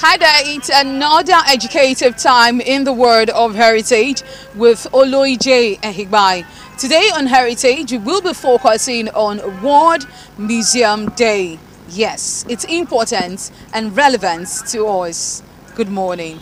Hi there, it's another educative time in the world of heritage with Oloije Ehigbai. Today on Heritage, we will be focusing on World Museum Day. Yes, it's important and relevant to us. Good morning.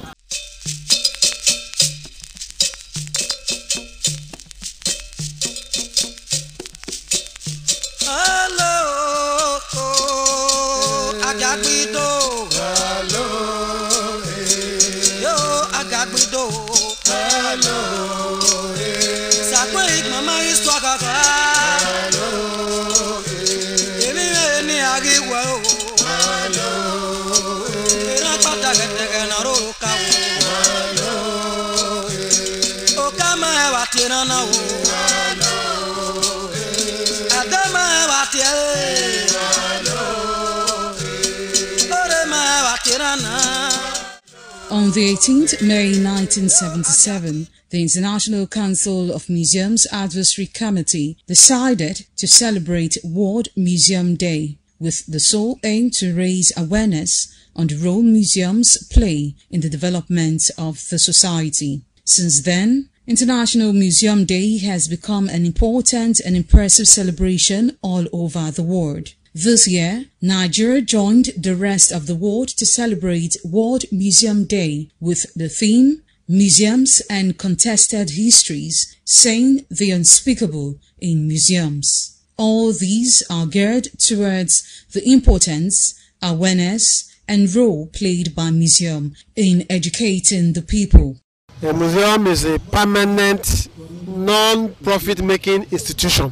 On the 18th May 1977, the International Council of Museums Advisory Committee decided to celebrate World Museum Day with the sole aim to raise awareness on the role museums play in the development of the society. Since then, International Museum Day has become an important and impressive celebration all over the world. This year, Nigeria joined the rest of the world to celebrate World Museum Day with the theme Museums and Contested Histories, saying the unspeakable in museums. All these are geared towards the importance, awareness, and role played by museum in educating the people. A museum is a permanent, non-profit making institution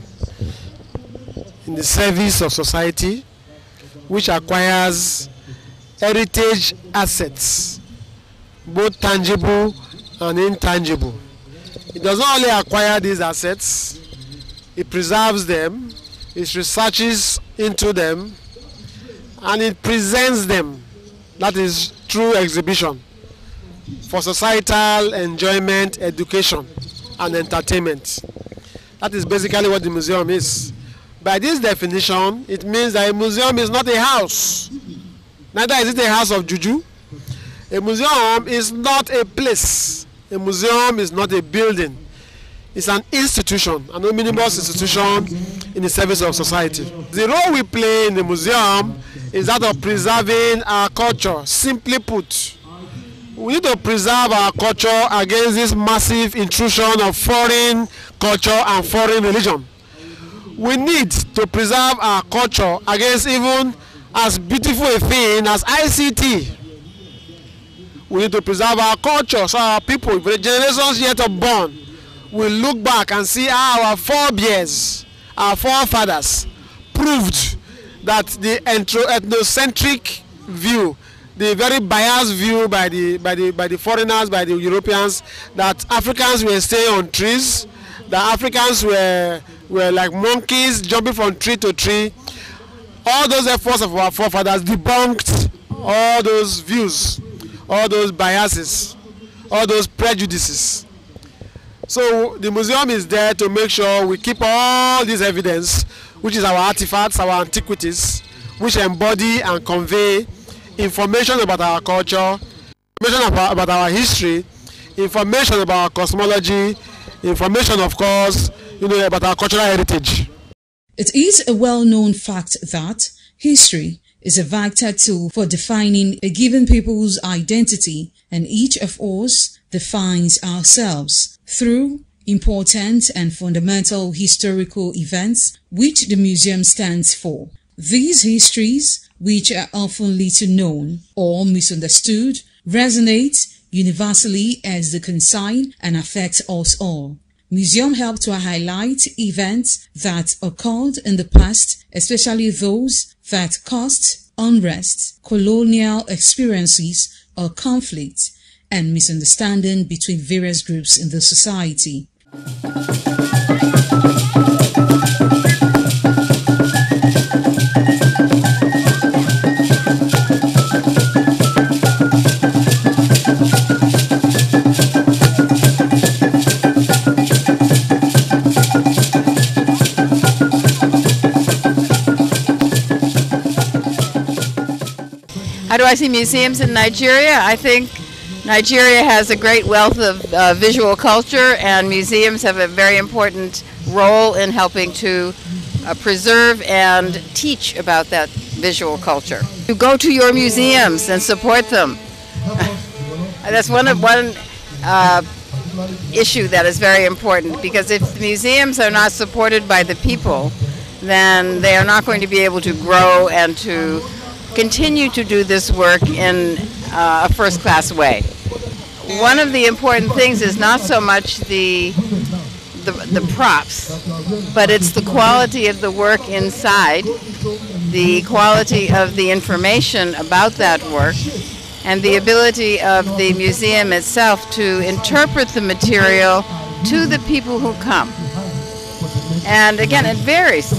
in the service of society, which acquires heritage assets, both tangible and intangible. It does not only acquire these assets, it preserves them, it researches into them, and it presents them. That is true exhibition for societal enjoyment, education, and entertainment. That is basically what the museum is. By this definition, it means that a museum is not a house. Neither is it a house of juju. A museum is not a place. A museum is not a building. It's an institution, an omnibus institution in the service of society. The role we play in the museum is that of preserving our culture. Simply put, we need to preserve our culture against this massive intrusion of foreign culture and foreign religion. We need to preserve our culture against even as beautiful a thing as ICT. We need to preserve our culture so our people, for the generations yet unborn, will look back and see how our forebears, our forefathers, proved that the ethnocentric view, the very biased view by the foreigners, by the Europeans, that Africans were staying on trees, that Africans were like monkeys jumping from tree to tree. All those efforts of our forefathers debunked all those views, all those biases, all those prejudices. So the museum is there to make sure we keep all this evidence, which is our artifacts, our antiquities, which embody and convey information about our culture, information about our history, information about our cosmology, information, of course, about our cultural heritage. It is a well-known fact that history is a vital tool for defining a given people's identity, and each of us defines ourselves through important and fundamental historical events which the museum stands for. These histories, which are often little known or misunderstood, resonate universally as they concern and affect us all. Museums help to highlight events that occurred in the past, especially those that caused unrest, colonial experiences, or conflict and misunderstanding between various groups in the society. How do I see museums in Nigeria? I think Nigeria has a great wealth of visual culture, and museums have a very important role in helping to preserve and teach about that visual culture. You go to your museums and support them. That's one issue that is very important, because if the museums are not supported by the people, then they are not going to be able to grow and to continue to do this work in a first-class way. One of the important things is not so much the props, but it's the quality of the work inside, the quality of the information about that work, and the ability of the museum itself to interpret the material to the people who come. And again, it varies.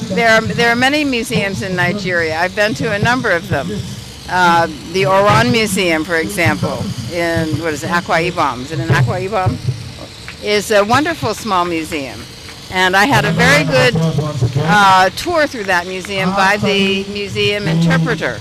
There are many museums in Nigeria. I've been to a number of them. The Oran Museum, for example, in, Akwa Ibom. Is it in Akwa Ibom? Is a wonderful small museum. And I had a very good tour through that museum by the museum interpreter.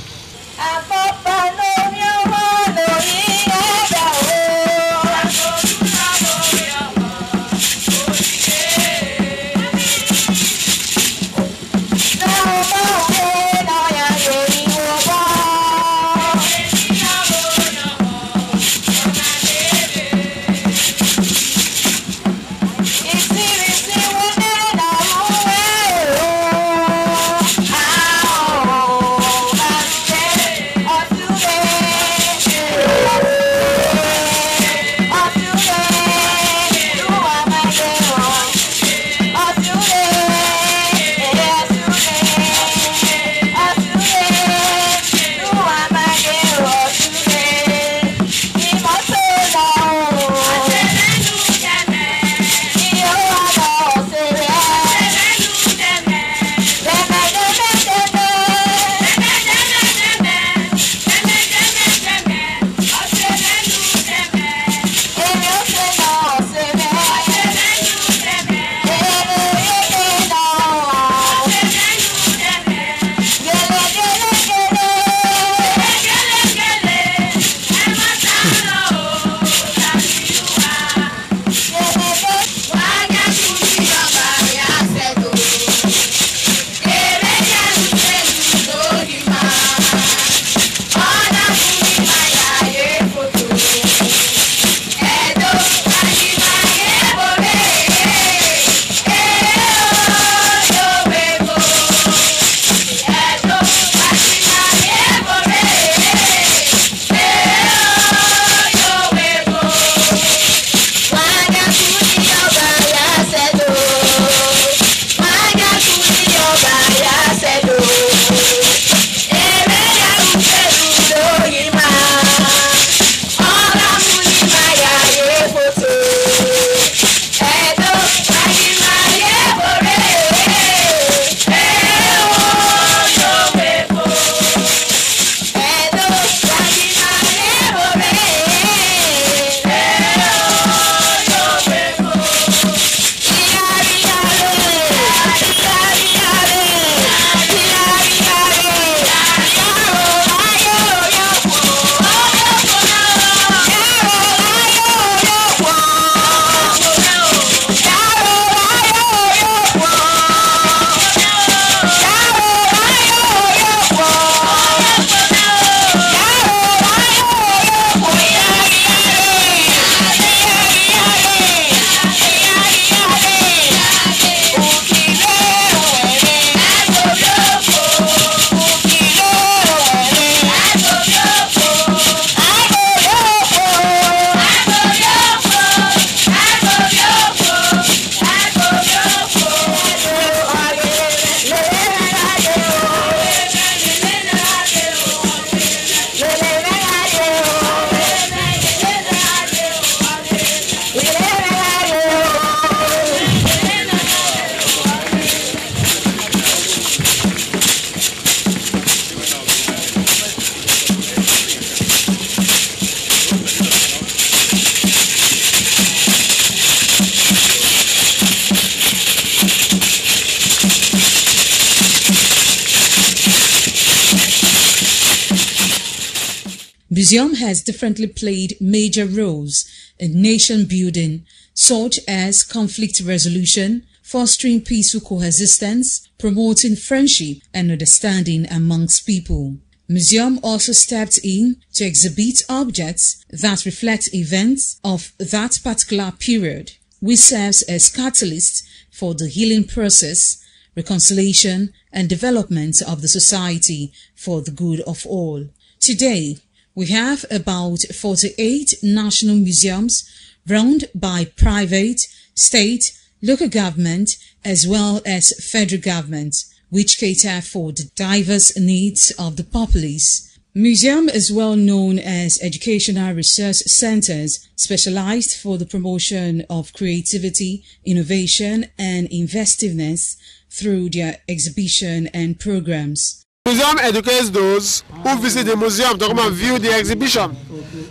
museum has differently played major roles in nation building, such as conflict resolution, fostering peaceful coexistence, promoting friendship and understanding amongst people. Museum also stepped in to exhibit objects that reflect events of that particular period, which serves as catalyst for the healing process, reconciliation and development of the society for the good of all. Today, we have about 48 national museums run by private, state, local government as well as federal government, which cater for the diverse needs of the populace. Museum is well known as educational research centers specialized for the promotion of creativity, innovation and inventiveness through their exhibition and programs. Museum educates those who visit the museum to come and view the exhibition.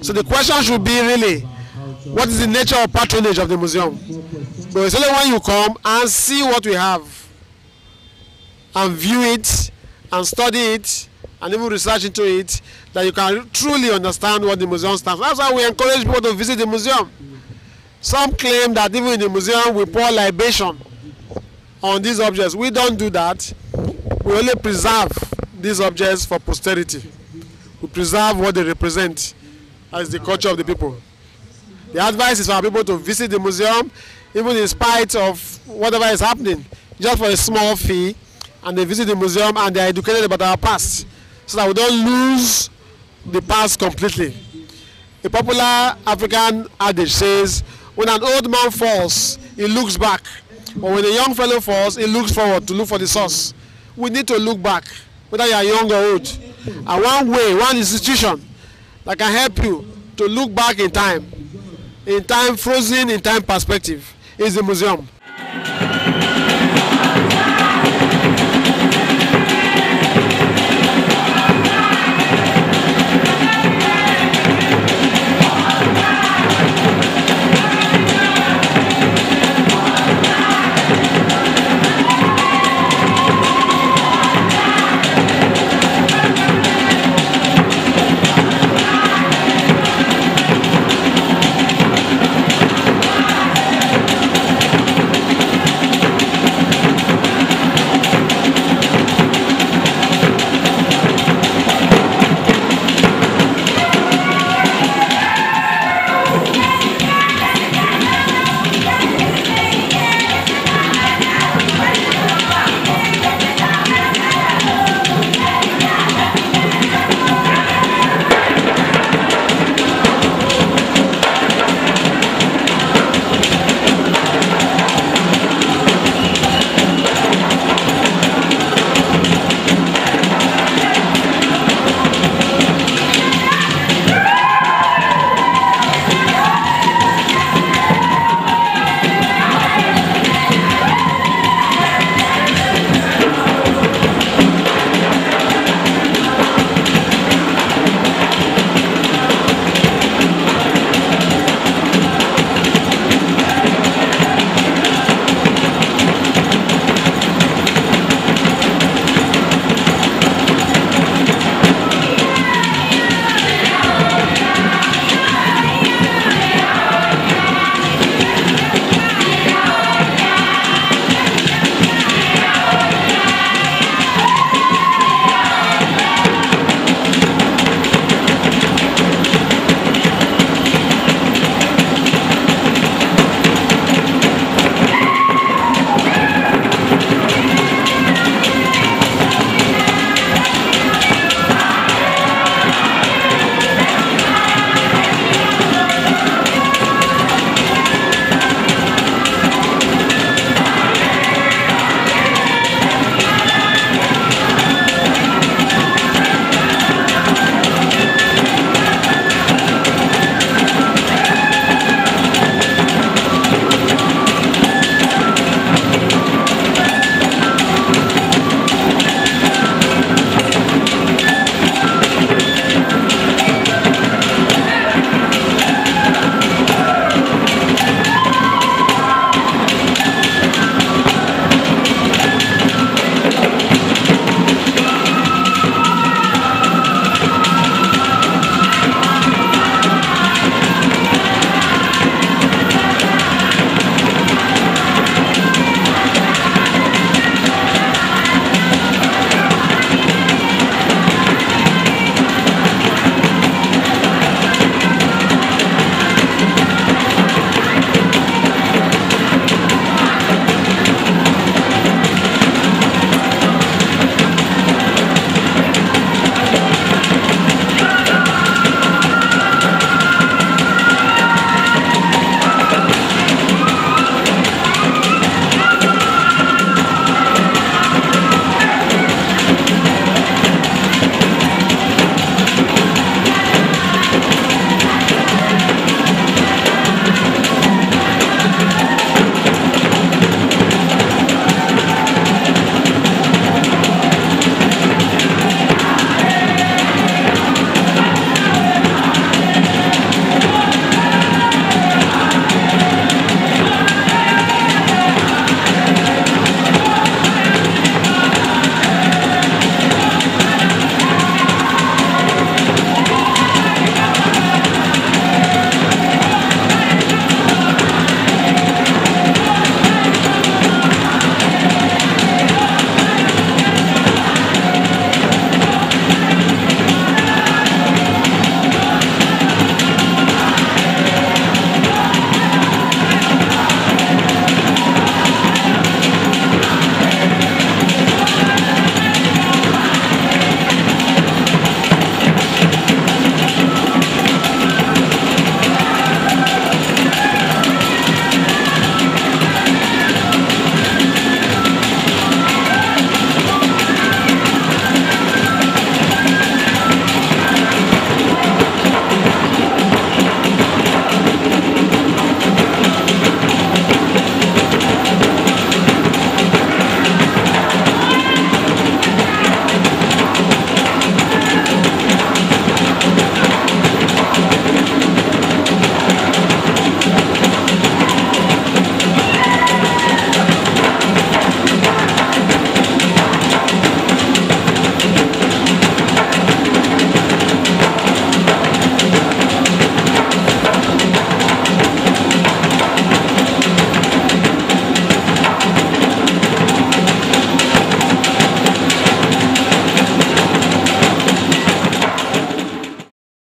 So the question should be really, what is the nature of patronage of the museum? But it's only when you come and see what we have and view it and study it and even research into it that you can truly understand what the museum stands for. That's why we encourage people to visit the museum. Some claim that even in the museum we pour libation on these objects. We don't do that. We only preserve these objects for posterity. We preserve what they represent as the culture of the people. The advice is for people to visit the museum, even in spite of whatever is happening, just for a small fee, and they visit the museum and they are educated about our past, so that we don't lose the past completely. A popular African adage says, when an old man falls, he looks back, but when a young fellow falls, he looks forward to look for the source. We need to look back, whether you are young or old. And one way, one institution that can help you to look back in time frozen in time perspective, is the museum.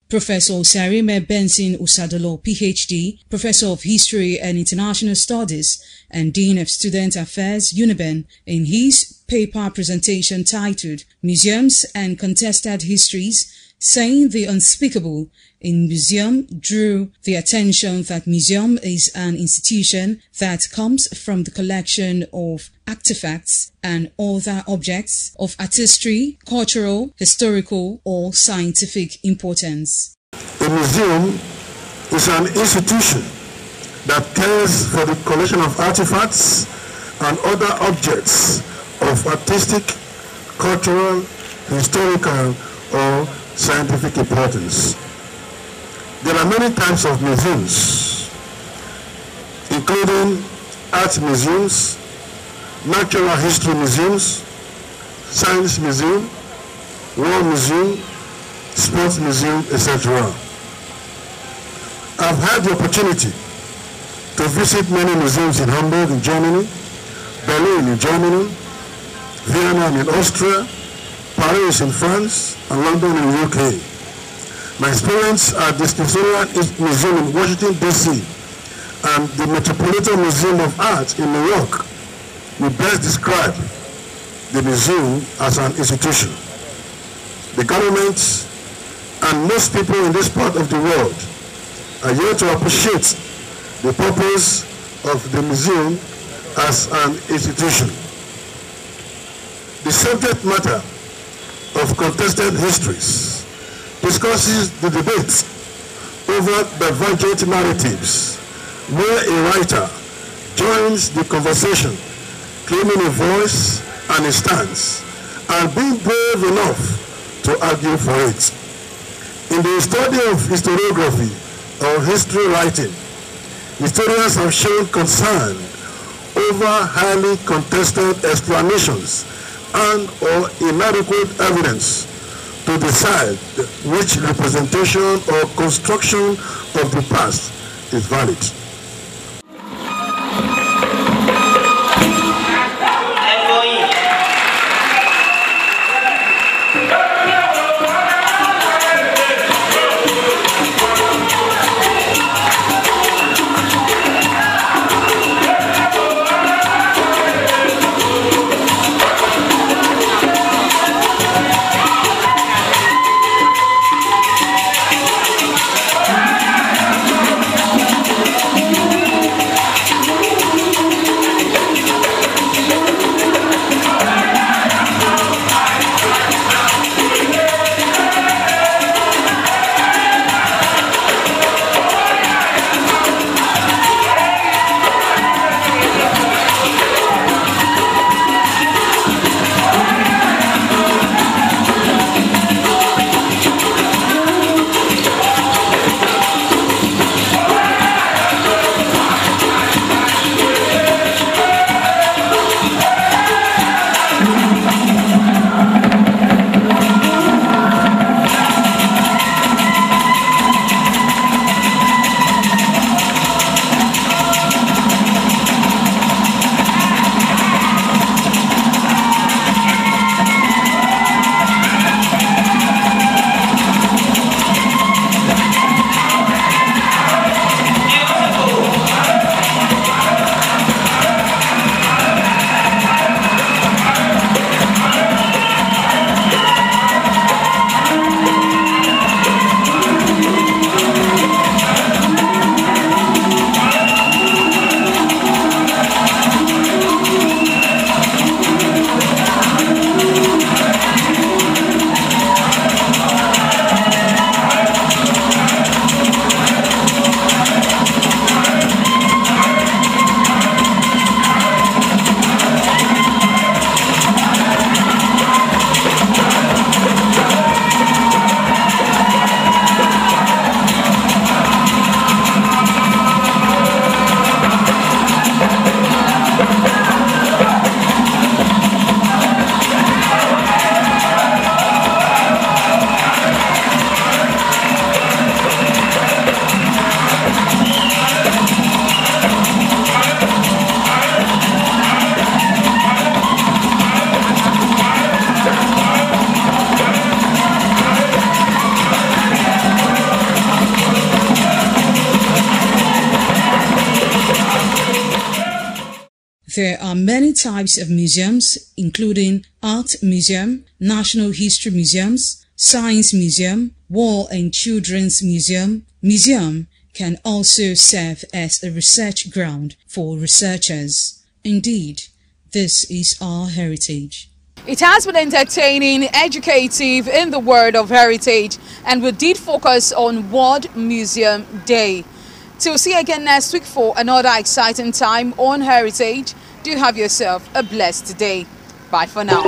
Professor Osarime Benson Usadolo, PhD, Professor of History and International Studies and Dean of Student Affairs, UNIBEN, in his paper presentation titled Museums and Contested Histories, saying the unspeakable in museum, drew the attention that museum is an institution that comes from the collection of artifacts and other objects of artistry, cultural, historical, or scientific importance. A museum is an institution that cares for the collection of artifacts and other objects of artistic, cultural, historical, or scientific importance. There are many types of museums, including art museums, natural history museums, science museum, war museum, sports museum, etc. I've had the opportunity to visit many museums in Hamburg in Germany, Berlin in Germany, Vienna in Austria, Paris in France, and London in the UK. My experience at the Smithsonian Museum in Washington, D.C. and the Metropolitan Museum of Art in New York will best describe the museum as an institution. The government and most people in this part of the world are here to appreciate the purpose of the museum as an institution. The subject matter of contested histories discusses the debate over divergent narratives where a writer joins the conversation, claiming a voice and a stance, and being brave enough to argue for it. In the study of historiography or history writing, historians have shown concern over highly contested explanations and or inadequate evidence to decide which representation or construction of the past is valid. There are many types of museums, including art museum, national history museums, science museum, war and children's museum. Museum can also serve as a research ground for researchers. Indeed, this is our heritage. It has been entertaining, educative in the world of heritage, and we did focus on World Museum Day. Till see you again next week for another exciting time on Heritage. Do have yourself a blessed day. Bye for now.